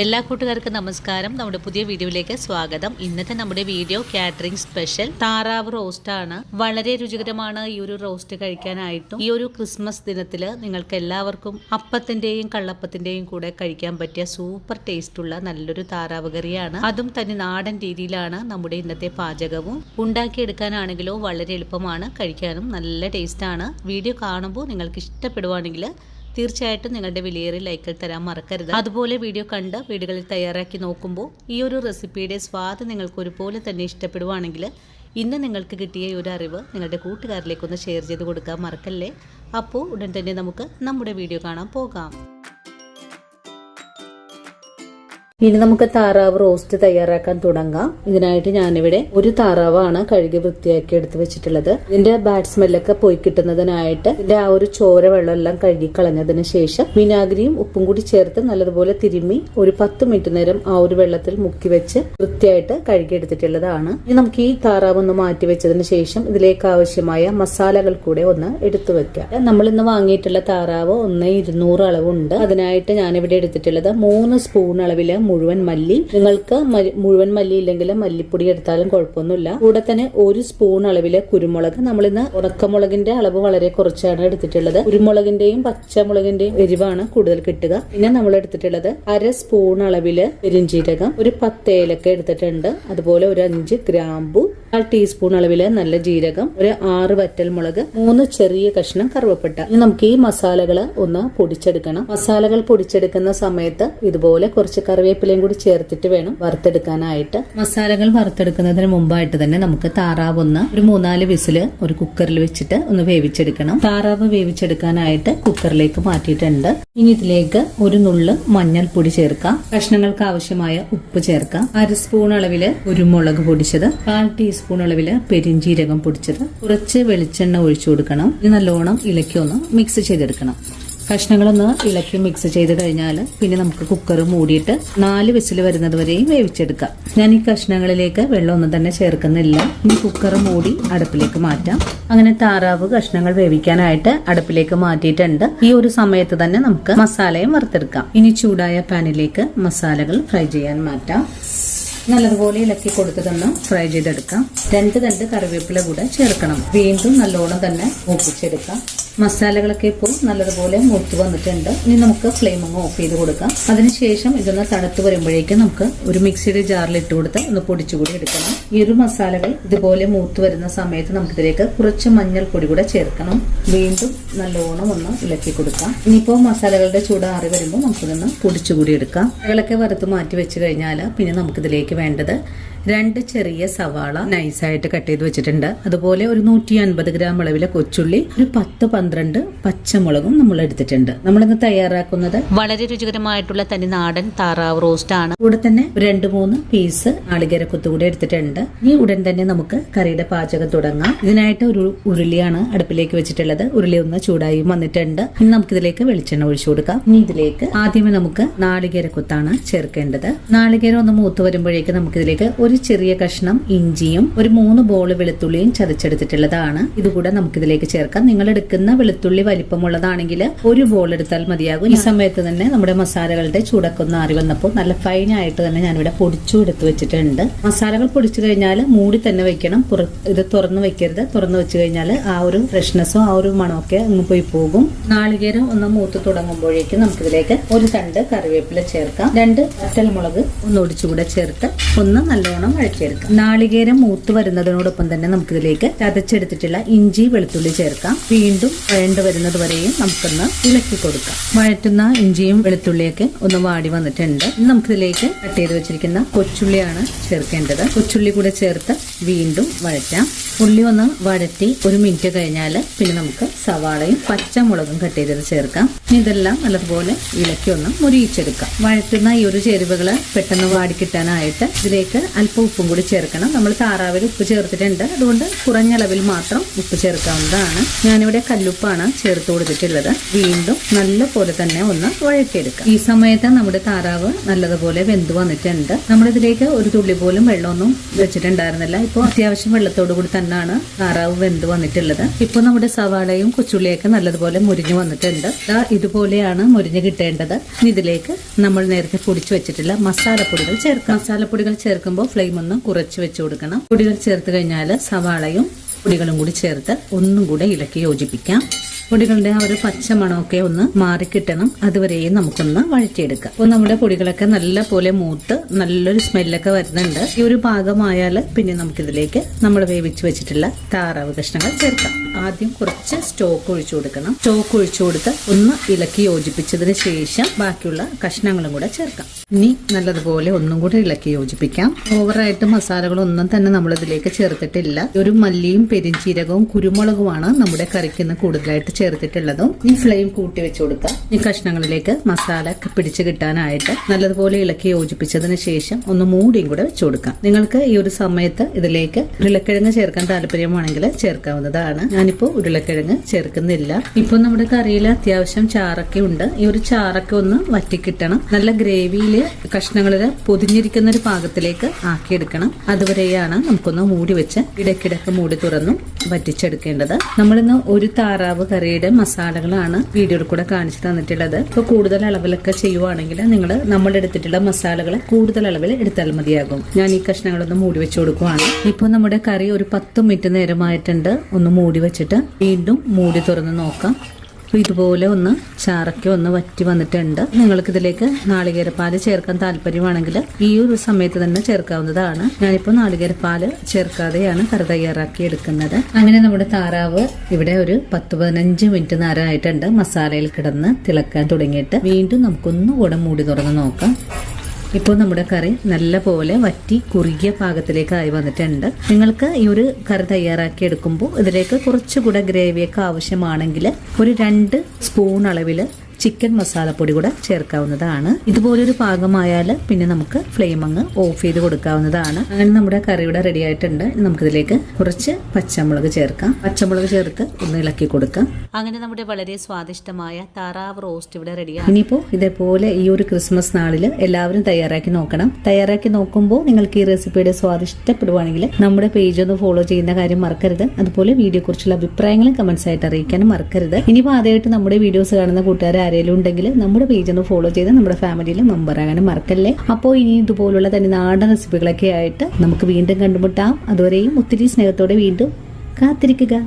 എല്ലാ കൂട്ടുകാർക്കും നമസ്കാരം. നമ്മുടെ പുതിയ വീഡിയോയിലേക്ക് സ്വാഗതം. ഇന്നത്തെ നമ്മുടെ വീഡിയോ കാറ്ററിംഗ് സ്പെഷ്യൽ താറാവ് റോസ്റ്റ് ആണ്. വളരെ രുചികരമാണ് ഈ ഒരു റോസ്റ്റ് കഴിക്കാനായിട്ടും. ഈ ഒരു ക്രിസ്മസ് ദിനത്തില് നിങ്ങൾക്ക് എല്ലാവർക്കും അപ്പത്തിന്റെയും കള്ളപ്പത്തിന്റെയും കൂടെ കഴിക്കാൻ പറ്റിയ സൂപ്പർ ടേസ്റ്റ് ഉള്ള നല്ലൊരു താറാവ് കറിയാണ്. അതും തന്നെ നാടൻ രീതിയിലാണ് നമ്മുടെ ഇന്നത്തെ പാചകവും. ഉണ്ടാക്കിയെടുക്കാനാണെങ്കിലോ വളരെ എളുപ്പമാണ്, കഴിക്കാനും നല്ല ടേസ്റ്റ് ആണ്. വീഡിയോ കാണുമ്പോൾ നിങ്ങൾക്ക് ഇഷ്ടപ്പെടുവാണെങ്കിൽ തീർച്ചയായിട്ടും നിങ്ങളുടെ വിലയേറിയ ലൈക്കുകൾ തരാൻ മറക്കരുത്. അതുപോലെ വീഡിയോ കണ്ട് വീടുകളിൽ തയ്യാറാക്കി നോക്കുമ്പോൾ ഈ ഒരു റെസിപ്പിയുടെ സ്വാദ് നിങ്ങൾക്ക് ഒരുപോലെ തന്നെ ഇഷ്ടപ്പെടുവാണെങ്കിൽ ഇന്ന് നിങ്ങൾക്ക് കിട്ടിയ ഒരു അറിവ് നിങ്ങളുടെ കൂട്ടുകാരിലേക്കൊന്ന് ഷെയർ ചെയ്ത് കൊടുക്കാൻ മറക്കല്ലേ. അപ്പോൾ ഉടൻ തന്നെ നമുക്ക് നമ്മുടെ വീഡിയോ കാണാൻ പോകാം. ഇനി നമുക്ക് താറാവ് റോസ്റ്റ് തയ്യാറാക്കാൻ തുടങ്ങാം. ഇതിനായിട്ട് ഞാനിവിടെ ഒരു താറാവാണ് കഴുകി വൃത്തിയാക്കി എടുത്ത് വെച്ചിട്ടുള്ളത്. ഇതിന്റെ ബാഡ് സ്മെല്ലൊക്കെ പോയി കിട്ടുന്നതിനായിട്ട് ഇതിന്റെ ആ ഒരു ചോര വെള്ളമെല്ലാം കഴുകി കളഞ്ഞതിന് ശേഷം വിനാഗിരിയും ഉപ്പും കൂടി ചേർത്ത് നല്ലതുപോലെ തിരുമ്മി ഒരു 10 മിനിറ്റ് നേരം ആ ഒരു വെള്ളത്തിൽ മുക്കി വെച്ച് വൃത്തിയായിട്ട് കഴുകി എടുത്തിട്ടുള്ളതാണ്. ഇനി നമുക്ക് ഈ താറാവ് ഒന്ന് മാറ്റി വെച്ചതിന് ശേഷം ഇതിലേക്ക് ആവശ്യമായ മസാലകൾ കൂടെ ഒന്ന് എടുത്തു വെക്കാം. നമ്മൾ ഇന്ന് വാങ്ങിയിട്ടുള്ള താറാവ് 1/200 അളവുണ്ട്. അതിനായിട്ട് ഞാനിവിടെ എടുത്തിട്ടുള്ളത് 3 സ്പൂൺ അളവില് മുഴുവൻ മല്ലി. നിങ്ങൾക്ക് മുഴുവൻ മല്ലി ഇല്ലെങ്കിൽ മല്ലിപ്പൊടി എടുത്താലും കുഴപ്പമൊന്നുമില്ല. കൂടെ തന്നെ 1 സ്പൂൺ അളവില് കുരുമുളക്. നമ്മളിന്ന് ഉണക്കമുളകിന്റെ അളവ് വളരെ കുറച്ചാണ് എടുത്തിട്ടുള്ളത്. കുരുമുളകിന്റെയും പച്ചമുളകിന്റെയും എരിവാണ് കൂടുതൽ കിട്ടുക. പിന്നെ നമ്മൾ എടുത്തിട്ടുള്ളത് 1/2 സ്പൂൺ അളവില് പെരിഞ്ജീരകം, ഒരു 10 ഏലക്ക എടുത്തിട്ടുണ്ട്. അതുപോലെ ഒരു 5 ഗ്രാമ്പു, 1/2 ടീസ്പൂൺ അളവില് നല്ല ജീരകം, ഒരു 6 വറ്റൽമുളക്, 3 ചെറിയ കഷ്ണം കറുവപ്പട്ട. ഇനി നമുക്ക് ഈ മസാലകൾ ഒന്ന് പൊടിച്ചെടുക്കണം. മസാലകൾ പൊടിച്ചെടുക്കുന്ന സമയത്ത് ഇതുപോലെ കുറച്ച് കറിവേപ്പിലയും കൂടി ചേർത്തിട്ട് വേണം വറുത്തെടുക്കാനായിട്ട്. മസാലകൾ വറുത്തെടുക്കുന്നതിന് മുമ്പായിട്ട് തന്നെ നമുക്ക് താറാവ് ഒന്ന് ഒരു 3-4 വിസില് ഒരു കുക്കറിൽ വെച്ചിട്ട് ഒന്ന് വേവിച്ചെടുക്കണം. താറാവ് വേവിച്ചെടുക്കാനായിട്ട് കുക്കറിലേക്ക് മാറ്റിയിട്ടുണ്ട്. ഇനി ഇതിലേക്ക് ഒരു നുള്ള് മഞ്ഞൾപ്പൊടി ചേർക്കാം. കഷ്ണങ്ങൾക്ക് ആവശ്യമായ ഉപ്പ് ചേർക്കാം. 1/2 സ്പൂൺ അളവില് കുരുമുളക് പൊടിച്ചത്, 1/4 ടീസ്പൂൺ അളവില് പെരിഞ്ജീരകം പൊടിച്ചത്, കുറച്ച് വെളിച്ചെണ്ണ ഒഴിച്ചു കൊടുക്കണം. ഇത് നല്ലോണം ഇളക്കി ഒന്ന് മിക്സ് ചെയ്തെടുക്കണം. കഷ്ണങ്ങളൊന്ന് ഇളക്കി മിക്സ് ചെയ്ത് കഴിഞ്ഞാൽ പിന്നെ നമുക്ക് കുക്കർ മൂടിയിട്ട് 4 വിസിൽ വരുന്നത് വരെയും വേവിച്ചെടുക്കാം. ഞാൻ ഈ കഷ്ണങ്ങളിലേക്ക് വെള്ളമൊന്നും തന്നെ ചേർക്കുന്നില്ല. ഇനി കുക്കർ മൂടി അടുപ്പിലേക്ക് മാറ്റാം. അങ്ങനെ താറാവ് കഷ്ണങ്ങൾ വേവിക്കാനായിട്ട് അടുപ്പിലേക്ക് മാറ്റിയിട്ടുണ്ട്. ഈ ഒരു സമയത്ത് തന്നെ നമുക്ക് മസാലയും വറുത്തെടുക്കാം. ഇനി ചൂടായ പാനിലേക്ക് മസാലകൾ ഫ്രൈ ചെയ്യാൻ മാറ്റാം. നല്ലതുപോലെ ഇളക്കി കൊടുത്തതൊന്ന് ഫ്രൈ ചെയ്തെടുക്കാം. 2 തണ്ട് കറിവേപ്പില കൂടെ ചേർക്കണം. വീണ്ടും നല്ലോണം തന്നെ മൂപ്പിച്ചെടുക്കാം. മസാലകളൊക്കെ ഇപ്പോൾ നല്ലതുപോലെ മൂത്ത് വന്നിട്ടുണ്ട്. ഇനി നമുക്ക് ഫ്ലെയിം അങ്ങ് ഓഫ് ചെയ്ത് കൊടുക്കാം. അതിനുശേഷം ഇതൊന്ന് തണുത്ത് വരുമ്പോഴേക്കും നമുക്ക് ഒരു മിക്സിയുടെ ജാറിൽ ഇട്ട് കൊടുത്ത് ഒന്ന് പൊടിച്ചുകൂടി എടുക്കണം. ഈ ഒരു മസാലകൾ ഇതുപോലെ മൂത്ത് വരുന്ന സമയത്ത് നമുക്കിതിലേക്ക് കുറച്ച് മഞ്ഞൾപ്പൊടി കൂടെ ചേർക്കണം. വീണ്ടും നല്ലോണം ഒന്ന് ഇളക്കി കൊടുക്കാം. ഇനിയിപ്പോൾ മസാലകളുടെ ചൂട് ആറി വരുമ്പോൾ നമുക്കിതൊന്ന് പൊടിച്ചുകൂടി എടുക്കാം. ഇതൊക്കെ വറുത്ത് മാറ്റി വെച്ച് കഴിഞ്ഞാൽ പിന്നെ നമുക്കിതിലേക്ക് വേണ്ടത് 2 ചെറിയ സവാള നൈസായിട്ട് കട്ട് ചെയ്ത് വെച്ചിട്ടുണ്ട്. അതുപോലെ ഒരു 150 ഗ്രാം അളവിലെ കൊച്ചുള്ളി, ഒരു 10-12 പച്ചമുളകും നമ്മൾ എടുത്തിട്ടുണ്ട്. നമ്മളിന്ന് തയ്യാറാക്കുന്നത് വളരെ രുചികരമായിട്ടുള്ള തനി നാടൻ താറാവ് റോസ്റ്റ് ആണ്. കൂടെ തന്നെ 2-3 പീസ് നാളികേരക്കൊത്ത് കൂടെ എടുത്തിട്ടുണ്ട്. ഈ ഉടൻ തന്നെ നമുക്ക് കറിയുടെ പാചകം തുടങ്ങാം. ഇതിനായിട്ട് ഒരു ഉരുളിയാണ് അടുപ്പിലേക്ക് വെച്ചിട്ടുള്ളത്. ഉരുളി ഒന്ന് ചൂടായി വന്നിട്ടുണ്ട്. ഇനി നമുക്കിതിലേക്ക് വെളിച്ചെണ്ണ ഒഴിച്ചു കൊടുക്കാം. ഇനി ഇതിലേക്ക് ആദ്യമേ നമുക്ക് നാളികേരക്കൊത്താണ് ചേർക്കേണ്ടത്. നാളികേരം ഒന്ന് മൂത്ത് വരുമ്പോഴേക്ക് നമുക്കിതിലേക്ക് ഒരു ചെറിയ കഷ്ണം ഇഞ്ചിയും ഒരു 3 ബോൾ വെളുത്തുള്ളിയും ചതച്ചെടുത്തിട്ടുള്ളതാണ്. ഇതുകൂടെ നമുക്കിതിലേക്ക് ചേർക്കാം. നിങ്ങൾ എടുക്കുന്ന വെളുത്തുള്ളി വലിപ്പമുള്ളതാണെങ്കിൽ 1 ബോൾ എടുത്താൽ മതിയാകും. ഈ സമയത്ത് തന്നെ നമ്മുടെ മസാലകളുടെ ചൂടൊക്കെ ഒന്ന് ആറി വന്നപ്പോൾ നല്ല ഫൈൻ ആയിട്ട് തന്നെ ഞാനിവിടെ പൊടിച്ചു എടുത്ത് വെച്ചിട്ടുണ്ട്. മസാലകൾ പൊടിച്ചു കഴിഞ്ഞാൽ മൂടി തന്നെ വെക്കണം. ഇത് തുറന്നു വെക്കരുത്. തുറന്നു വെച്ച് കഴിഞ്ഞാൽ ആ ഒരു ഫ്രഷ്നെസ്സും ആ ഒരു മണമൊക്കെ അങ്ങ് പോയി പോകും. നാളികേരം ഒന്ന് മൂത്ത് തുടങ്ങുമ്പോഴേക്കും നമുക്കിതിലേക്ക് ഒരു തണ്ട് കറിവേപ്പില ചേർക്കാം. 2 വറ്റൽമുളക് ഒന്ന് ഒടിച്ചുകൂടെ ചേർത്ത് ഒന്ന് നല്ലോണം വഴറ്റിയെടുക്കാം. നാളികേരം മൂത്ത് വരുന്നതിനോടൊപ്പം തന്നെ നമുക്കിതിലേക്ക് ചതച്ചെടുത്തിട്ടുള്ള ഇഞ്ചി വെളുത്തുള്ളി ചേർക്കാം. വീണ്ടും വഴണ്ട് വരുന്നത് വരെയും നമുക്കൊന്ന് ഇളക്കി കൊടുക്കാം. വഴറ്റുന്ന ഇഞ്ചിയും വെളുത്തുള്ളിയൊക്കെ ഒന്ന് വാടി വന്നിട്ടുണ്ട്. നമുക്കിതിലേക്ക് കട്ട് ചെയ്ത് വെച്ചിരിക്കുന്ന കൊച്ചുള്ളിയാണ് ചേർക്കേണ്ടത്. കൊച്ചുള്ളി കൂടെ ചേർത്ത് വീണ്ടും വഴറ്റാം. ഉള്ളി ഒന്ന് വഴറ്റി 1 മിനിറ്റ് കഴിഞ്ഞാൽ പിന്നെ നമുക്ക് സവാളയും പച്ചമുളകും കട്ട് ചെയ്തത് ചേർക്കാം. ഇതെല്ലാം നല്ലതുപോലെ ഇളക്കി ഒന്ന് മുരിയിച്ചെടുക്കാം. വഴറ്റുന്ന ഈ ഒരു ചേരുവകൾ പെട്ടെന്ന് വാടി കിട്ടാനായിട്ട് ഇതിലേക്ക് അല്പം ഉപ്പും കൂടി ചേർക്കണം. നമ്മൾ താറാവിൽ ഉപ്പ് ചേർത്തിട്ടുണ്ട്, അതുകൊണ്ട് കുറഞ്ഞ അളവിൽ മാത്രം ഉപ്പ് ചേർക്കാവുന്നതാണ്. ഞാനിവിടെ കല്ലുപ്പാണ് ചേർത്ത് കൊടുത്തിട്ടുള്ളത്. വീണ്ടും നല്ല പോലെ തന്നെ ഒന്ന് വഴറ്റിയെടുക്കാം. ഈ സമയത്ത് നമ്മുടെ താറാവ് നല്ലതുപോലെ വെന്ത് വന്നിട്ടുണ്ട്. നമ്മളിതിലേക്ക് ഒരു തുള്ളി പോലും വെള്ളമൊന്നും വെച്ചിട്ടുണ്ടായിരുന്നില്ല. ഇപ്പോൾ അത്യാവശ്യം വെള്ളത്തോടു കൂടി തന്നെയാണ് താറാവ് വെന്ത് വന്നിട്ടുള്ളത്. ഇപ്പോൾ നമ്മുടെ സവാളയും കൊച്ചുള്ളിയൊക്കെ നല്ലതുപോലെ മുരിഞ്ഞു വന്നിട്ടുണ്ട്. ഇതുപോലെയാണ് മുരിഞ്ഞ് കിട്ടേണ്ടത്. ഇതിലേക്ക് നമ്മൾ നേരത്തെ പൊടിച്ചു വെച്ചിട്ടുള്ള മസാലപ്പൊടികൾ ചേർക്കാം. മസാലപ്പൊടികൾ ചേർക്കുമ്പോൾ ഫ്ലെയിം ഒന്ന് കുറച്ച് വെച്ച് കൊടുക്കണം. പൊടികൾ ചേർത്ത് കഴിഞ്ഞാൽ സവാളയും പൊടികളും കൂടി ചേർത്ത് ഒന്നും കൂടെ ഇളക്കി യോജിപ്പിക്കാം. പൊടികളുടെ ആ ഒരു പച്ച മണമൊക്കെ ഒന്ന് മാറിക്കിട്ടണം. അതുവരെയും നമുക്കൊന്ന് വഴറ്റിയെടുക്കാം. അപ്പോൾ നമ്മുടെ പൊടികളൊക്കെ നല്ല പോലെ മൂത്ത് നല്ലൊരു സ്മെല്ലൊക്കെ വരുന്നുണ്ട്. ഈ ഒരു പാകമായാൽ പിന്നെ നമുക്കിതിലേക്ക് നമ്മൾ വേവിച്ച് വെച്ചിട്ടുള്ള താറാവ് കഷ്ണങ്ങൾ ചേർക്കാം. ആദ്യം കുറച്ച് സ്റ്റോക്ക് ഒഴിച്ചു കൊടുക്കണം. സ്റ്റോക്ക് ഒഴിച്ചു കൊടുത്ത് ഒന്ന് ഇളക്കി യോജിപ്പിച്ചതിന് ശേഷം ബാക്കിയുള്ള കഷ്ണങ്ങളും കൂടെ ചേർക്കാം. ഇനി നല്ലതുപോലെ ഒന്നും കൂടെ ഇളക്കി യോജിപ്പിക്കാം. ഓവറായിട്ട് മസാലകളൊന്നും തന്നെ നമ്മൾ ഇതിലേക്ക് ചേർത്തിട്ടില്ല. ഒരു മല്ലിയും പെരിഞ്ചീരകവും കുരുമുളകുമാണ് നമ്മുടെ കറിക്കുന്ന കൂടുതലായിട്ട് ചേർത്തിട്ടുള്ളതും. ഈ ഫ്ലെയിം കൂട്ടി വെച്ച് കൊടുക്കാം. ഈ കഷ്ണങ്ങളിലേക്ക് മസാല പിടിച്ചു കിട്ടാനായിട്ട് നല്ലതുപോലെ ഇളക്കി യോജിപ്പിച്ചതിന് ശേഷം ഒന്ന് മൂടിയും കൂടെ വെച്ചു കൊടുക്കാം. നിങ്ങൾക്ക് ഈ ഒരു സമയത്ത് ഇതിലേക്ക് ഉരുളക്കിഴങ്ങ് ചേർക്കാൻ താല്പര്യമാണെങ്കിൽ ചേർക്കാവുന്നതാണ്. ഞാനിപ്പോ ഉരുളക്കിഴങ്ങ് ചേർക്കുന്നില്ല. ഇപ്പൊ നമ്മുടെ കറിയിൽ അത്യാവശ്യം ചാറൊക്കെ ഉണ്ട്. ഈ ഒരു ചാറൊക്കെ ഒന്ന് വറ്റിക്കിട്ടണം. നല്ല ഗ്രേവിയില് കഷ്ണങ്ങളില് പൊതിഞ്ഞിരിക്കുന്ന ഒരു പാകത്തിലേക്ക് ആക്കിയെടുക്കണം. അതുവരെയാണ് നമുക്കൊന്ന് മൂടി വെച്ച് ഇടയ്ക്കിടയ്ക്ക് മൂടി തുറന്നും വറ്റിച്ചെടുക്കേണ്ടത്. നമ്മളിന്ന് ഒരു താറാവ് കറിയുടെ മസാലകളാണ് വീഡിയോയിൽ കൂടെ കാണിച്ചു തന്നിട്ടുള്ളത്. ഇപ്പൊ കൂടുതൽ അളവിലൊക്കെ ചെയ്യുവാണെങ്കിൽ നിങ്ങൾ നമ്മൾ എടുത്തിട്ടുള്ള മസാലകൾ കൂടുതൽ അളവിൽ എടുത്താൽ മതിയാകും. ഞാൻ ഈ കഷ്ണങ്ങളൊന്ന് മൂടി വെച്ച് കൊടുക്കുവാണ്. ഇപ്പൊ നമ്മുടെ കറി ഒരു 10 മിനിറ്റ് നേരമായിട്ടുണ്ട്. ഒന്ന് മൂടി വെച്ചിട്ട് വീണ്ടും മൂടി തുറന്ന് നോക്കാം. അപ്പോൾ ഇതുപോലെ ഒന്ന് ചാറൊക്കെ ഒന്ന് വറ്റി വന്നിട്ടുണ്ട്. നിങ്ങൾക്ക് ഇതിലേക്ക് നാളികേരപ്പാല് ചേർക്കാൻ താല്പര്യമാണെങ്കിൽ ഈ ഒരു സമയത്ത് തന്നെ ചേർക്കാവുന്നതാണ്. ഞാനിപ്പോൾ നാളികേരപ്പാല് ചേർക്കാതെയാണ് കറി തയ്യാറാക്കി എടുക്കുന്നത്. അങ്ങനെ നമ്മുടെ താറാവ് ഇവിടെ ഒരു 10-15 മിനിറ്റ് നേരമായിട്ടുണ്ട് മസാലയിൽ കിടന്ന് തിളക്കാൻ തുടങ്ങിയിട്ട്. വീണ്ടും നമുക്കൊന്നുകൂടെ മൂടി തുറന്ന് നോക്കാം. ഇപ്പോൾ നമ്മുടെ കറി നല്ല പോലെ വറ്റി കുറുകിയ പാകത്തിലേക്കായി വന്നിട്ടുണ്ട്. നിങ്ങൾക്ക് ഈ ഒരു കറി തയ്യാറാക്കി എടുക്കുമ്പോൾ ഇതിലേക്ക് കുറച്ചുകൂടെ ഗ്രേവിയൊക്കെ ആവശ്യമാണെങ്കിൽ ഒരു 2 സ്പൂൺ അളവിൽ ചിക്കൻ മസാലപ്പൊടി കൂടെ ചേർക്കാവുന്നതാണ്. ഇതുപോലൊരു പാകമായാൽ പിന്നെ നമുക്ക് ഫ്ലെയിം അങ്ങ് ഓഫ് ചെയ്ത് കൊടുക്കാവുന്നതാണ്. അങ്ങനെ നമ്മുടെ കറി ഇവിടെ റെഡി ആയിട്ടുണ്ട്. നമുക്കിതിലേക്ക് കുറച്ച് പച്ചമുളക് ചേർക്കാം. പച്ചമുളക് ചേർത്ത് ഒന്ന് ഇളക്കി കൊടുക്കാം. അങ്ങനെ നമ്മുടെ വളരെ സ്വാദിഷ്ടമായ താറാവ് റോസ്റ്റ് ഇവിടെ റെഡിയാണ്. ഇനിയിപ്പോൾ ഇതേപോലെ ഈ ഒരു ക്രിസ്മസ് നാളിൽ എല്ലാവരും തയ്യാറാക്കി നോക്കണം. തയ്യാറാക്കി നോക്കുമ്പോൾ നിങ്ങൾക്ക് ഈ റെസിപ്പിയുടെ സ്വാദ് ഇഷ്ടപ്പെടുവാണെങ്കിൽ നമ്മുടെ പേജ് ഒന്ന് ഫോളോ ചെയ്യുന്ന കാര്യം മറക്കരുത്. അതുപോലെ വീഡിയോ കുറിച്ചുള്ള അഭിപ്രായങ്ങളും കമന്റ്സ് ആയിട്ട് അറിയിക്കാനും മറക്കരുത്. ഇനിയിപ്പോൾ ആദ്യമായിട്ട് നമ്മുടെ വീഡിയോസ് കാണുന്ന കൂട്ടുകാർ ആരെങ്കിലും ഉണ്ടെങ്കിൽ നമ്മുടെ പേജ് ഒന്ന് ഫോളോ ചെയ്ത് നമ്മുടെ ഫാമിലിയിൽ മെമ്പർ ആകാനും മറക്കല്ലേ. അപ്പോൾ ഇനി ഇതുപോലുള്ള തന്നെ നാടൻ റെസിപ്പികളൊക്കെ ആയിട്ട് നമുക്ക് വീണ്ടും കണ്ടുമുട്ടാം. അതുവരെയും ഒത്തിരി സ്നേഹത്തോടെ വീണ്ടും കാത്തിരിക്കുക.